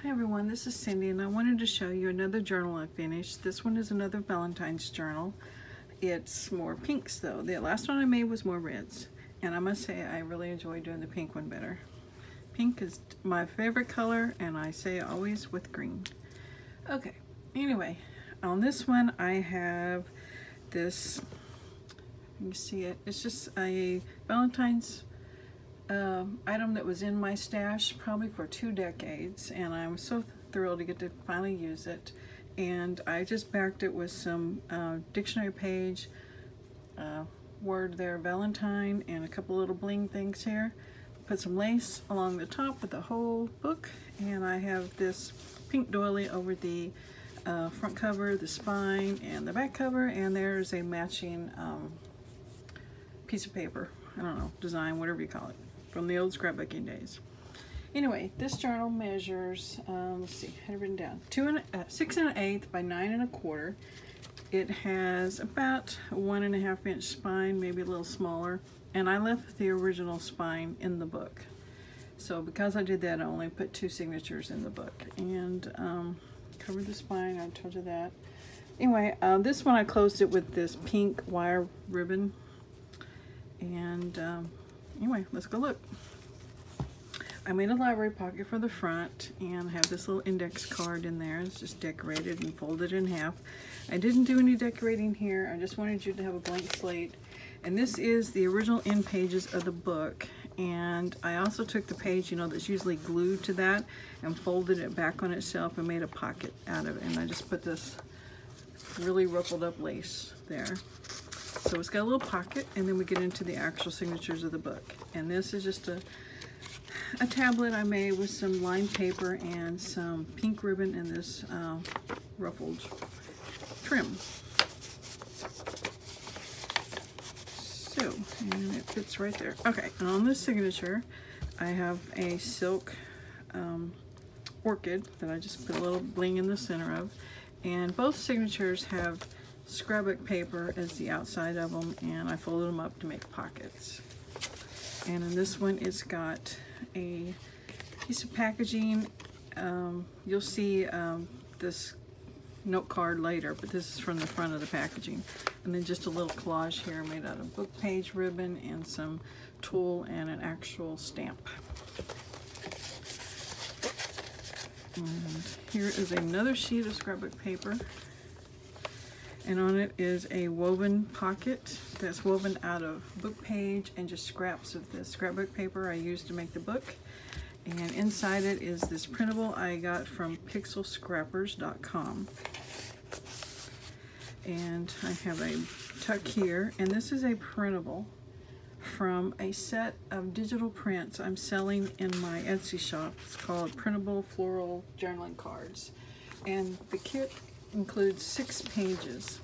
Hi everyone, this is Cindy and I wanted to show you another journal I finished. This one is another Valentine's journal. It's more pinks though. The last one I made was more reds. And I must say I really enjoy doing the pink one better. Pink is my favorite color and I say always with green. Okay, anyway, on this one I have this, you can see it, it's just a Valentine's item that was in my stash probably for 2 decades, and I'm so thrilled to get to finally use it. And I just backed it with some dictionary page word there, Valentine, and a couple little bling things here. Put some lace along the top with the whole book, and I have this pink doily over the front cover, the spine, and the back cover, and there's a matching piece of paper, I don't know, design, whatever you call it, from the old scrapbooking days. Anyway, this journal measures, let's see, I had it written down, 6 1/8 by 9 1/4. It has about a 1.5 inch spine, maybe a little smaller, and I left the original spine in the book. So because I did that, I only put 2 signatures in the book, and covered the spine, I told you that. Anyway, this one I closed it with this pink wire ribbon, and anyway, let's go look. I made a library pocket for the front and have this little index card in there. It's just decorated and folded in half. I didn't do any decorating here. I just wanted you to have a blank slate. And this is the original end pages of the book. And I also took the page, you know, that's usually glued to that, and folded it back on itself and made a pocket out of it. And I just put this really ruffled up lace there. So it's got a little pocket, and then we get into the actual signatures of the book. And this is just a tablet I made with some lined paper and some pink ribbon and this ruffled trim. So, and it fits right there. Okay, and on this signature, I have a silk orchid that I just put a little bling in the center of. And both signatures have scrapbook paper as the outside of them, and I folded them up to make pockets. And in this one, it's got a piece of packaging. You'll see this note card later, but this is from the front of the packaging. And then just a little collage here made out of book page ribbon and some tulle and an actual stamp. And here is another sheet of scrapbook paper. And on it is a woven pocket that's woven out of book page and just scraps of the scrapbook paper I used to make the book. And inside it is this printable I got from pixelscrappers.com. And I have a tuck here, and this is a printable from a set of digital prints I'm selling in my Etsy shop. It's called Printable Floral Journaling Cards. And the kit includes 6 pages,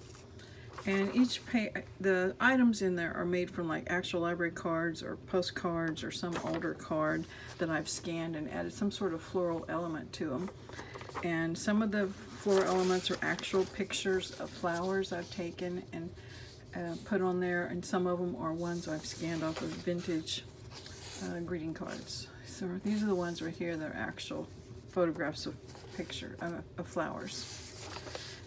and each page, the items in there are made from like actual library cards or postcards or some older card that I've scanned and added some sort of floral element to them. And some of the floral elements are actual pictures of flowers I've taken and put on there, and some of them are ones I've scanned off of vintage greeting cards. So these are the ones right here that are actual photographs of of flowers.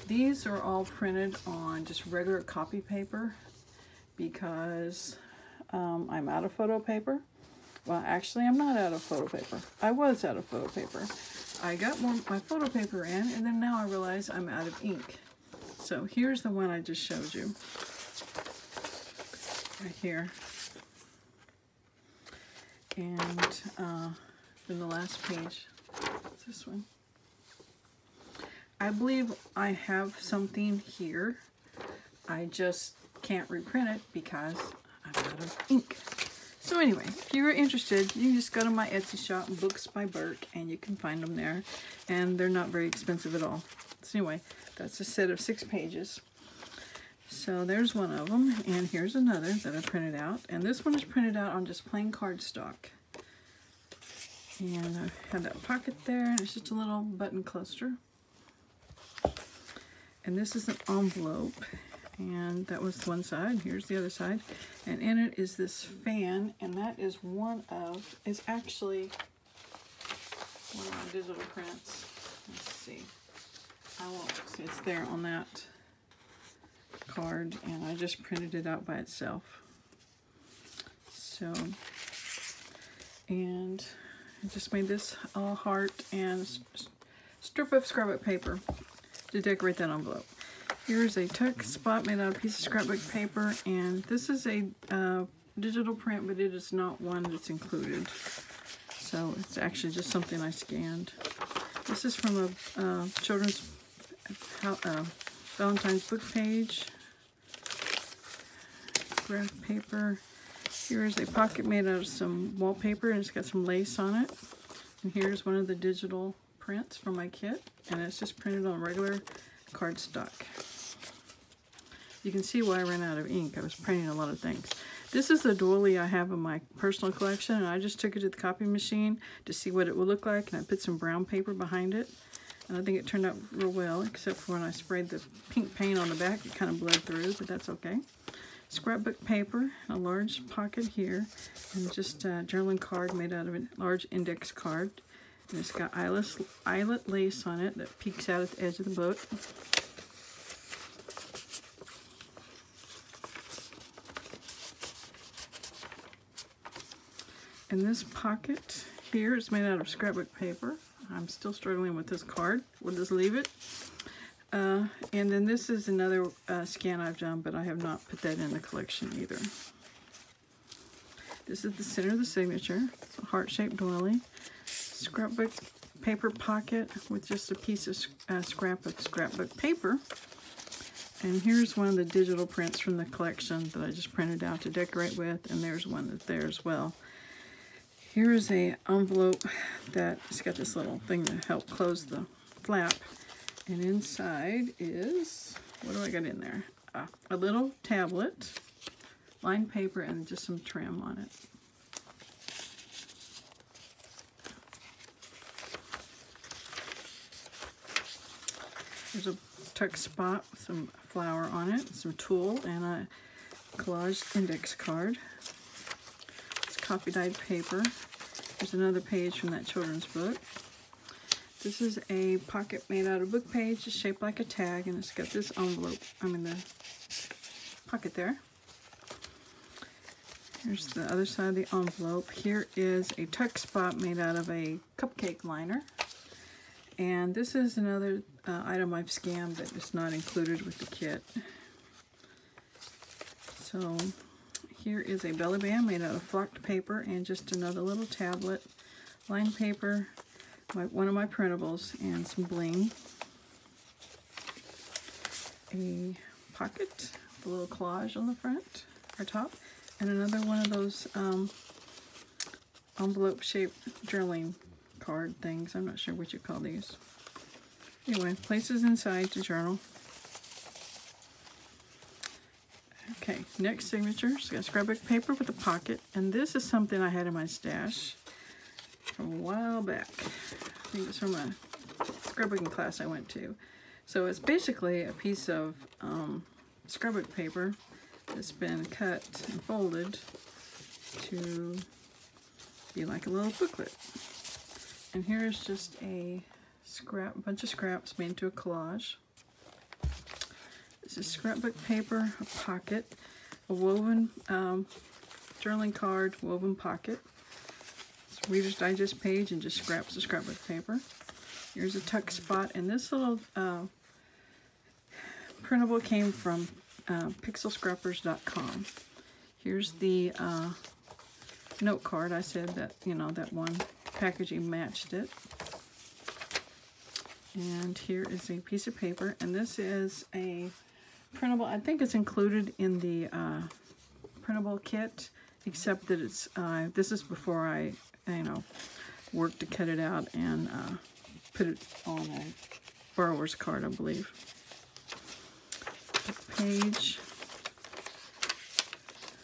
These are all printed on just regular copy paper because I'm out of photo paper. Well, actually, I'm not out of photo paper. I was out of photo paper. I got my photo paper in, and then now I realize I'm out of ink. So here's the one I just showed you. Right here. And then the last page is this one. I believe I have something here. I just can't reprint it because I'm out of ink. So anyway, if you're interested, you just go to my Etsy shop, Books by Burke, and you can find them there. And they're not very expensive at all. So anyway, that's a set of 6 pages. So there's one of them, and here's another that I printed out. And this one is printed out on just plain cardstock. And I have that pocket there, and it's just a little button cluster. And this is an envelope, and that was one side. Here's the other side, and in it is this fan, and that is it's actually one of my digital prints. Let's see. I won't see, it's there on that card, and I just printed it out by itself. So, and I just made this heart and strip of scrapbook paper to decorate that envelope. Here's a tuck spot made out of a piece of scrapbook paper, and this is a digital print, but it is not one that's included. So it's actually just something I scanned. This is from a children's Valentine's book page. Graph paper. Here's a pocket made out of some wallpaper, and it's got some lace on it. And here's one of the digital prints from my kit, and it's just printed on regular cardstock. You can see why I ran out of ink. I was printing a lot of things. This is the doily I have in my personal collection, and I just took it to the copy machine to see what it would look like, and I put some brown paper behind it. And I think it turned out real well, except for when I sprayed the pink paint on the back, it kind of bled through, but that's okay. Scrapbook paper, a large pocket here, and just a journaling card made out of a large index card. And it's got eyelet lace on it that peeks out at the edge of the book. And this pocket here is made out of scrapbook paper. I'm still struggling with this card. We'll just leave it. And then this is another scan I've done, but I have not put that in the collection either. This is the center of the signature. It's a heart-shaped doily. Scrapbook paper pocket with just a piece of scrapbook paper. And here's one of the digital prints from the collection that I just printed out to decorate with, and there's one that's there as well. Here is a envelope that's got this little thing to help close the flap. And inside is, what do I got in there? A little tablet, lined paper, and just some trim on it. There's a tuck spot with some flower on it, some tulle, and a collaged index card. It's copy dyed paper. There's another page from that children's book. This is a pocket made out of book page. It's shaped like a tag, and it's got this envelope, the pocket there. Here's the other side of the envelope. Here is a tuck spot made out of a cupcake liner. And this is another item I've scanned that is not included with the kit. So here is a belly band made out of flocked paper and just another little tablet, lined paper, one of my printables, and some bling. A pocket with a little collage on the front or top, and another one of those envelope-shaped journaling card things. I'm not sure what you call these. Anyway, places inside to journal. Okay, next signature. It's got scrapbook paper with a pocket, and this is something I had in my stash from a while back. I think it's from a scrapbooking class I went to. So it's basically a piece of scrapbook paper that's been cut and folded to be like a little booklet. And here's just a bunch of scraps made into a collage. This is scrapbook paper, a pocket, a woven journaling card, woven pocket. It's Reader's Digest page and just scraps of scrapbook paper. Here's a tuck spot, and this little printable came from pixelscrappers.com. Here's the note card. I said that, that one packaging matched it. And here is a piece of paper, and this is a printable. I think it's included in the printable kit, except that it's this is before I worked to cut it out and put it on a borrower's card, I believe. Page.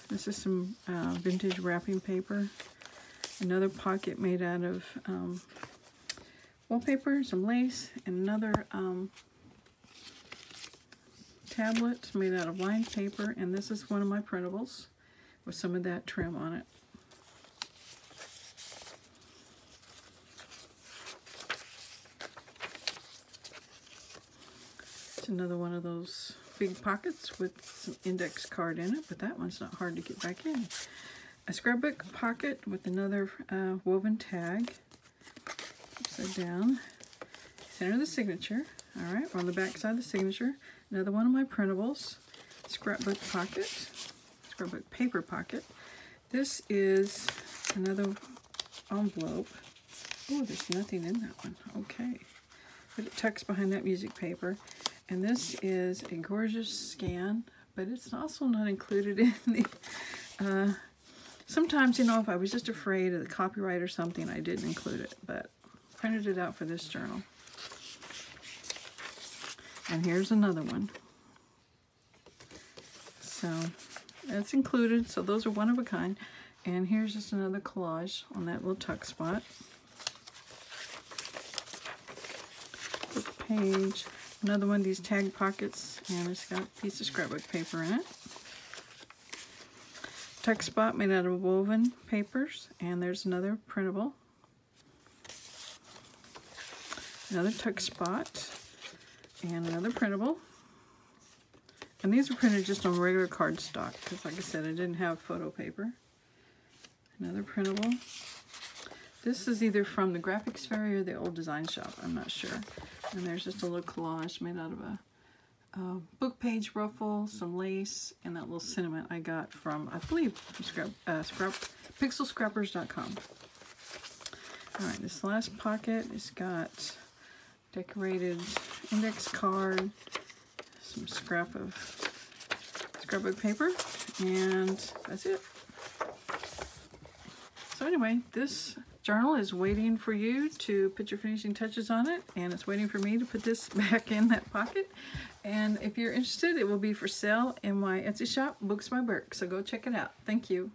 This is some vintage wrapping paper. Another pocket made out of wallpaper, some lace, and another tablet made out of lined paper, and this is one of my printables with some of that trim on it. another one of those big pockets with some index card in it, but that one's not hard to get back in. A scrapbook pocket with another woven tag. Upside down. Center the signature. All right, on the back side of the signature. Another one of my printables. Scrapbook pocket. Scrapbook paper pocket. This is another envelope. Oh, there's nothing in that one. Okay. But it tucks behind that music paper. And this is a gorgeous scan, but it's also not included in the... sometimes, you know, if I was just afraid of the copyright or something, I didn't include it, but printed it out for this journal. And here's another one. So that's included, so those are one of a kind. And here's just another collage on that little tuck spot. Book page. Another one of these tag pockets, and it's got a piece of scrapbook paper in it. Tuck spot made out of woven papers, and there's another printable. Another tuck spot, and another printable. And these are printed just on regular cardstock, because like I said, I didn't have photo paper. Another printable. This is either from the Graphics Fairy or the Old Design Shop, I'm not sure. And there's just a little collage made out of a book page ruffle, some lace, and that little sentiment I got from, I believe, from pixelscrappers.com. Alright, this last pocket has got decorated index card, some scrapbook paper, and that's it. So anyway, this journal is waiting for you to put your finishing touches on it, and it's waiting for me to put this back in that pocket. And if you're interested, it will be for sale in my Etsy shop, Books by Burke. So go check it out. Thank you.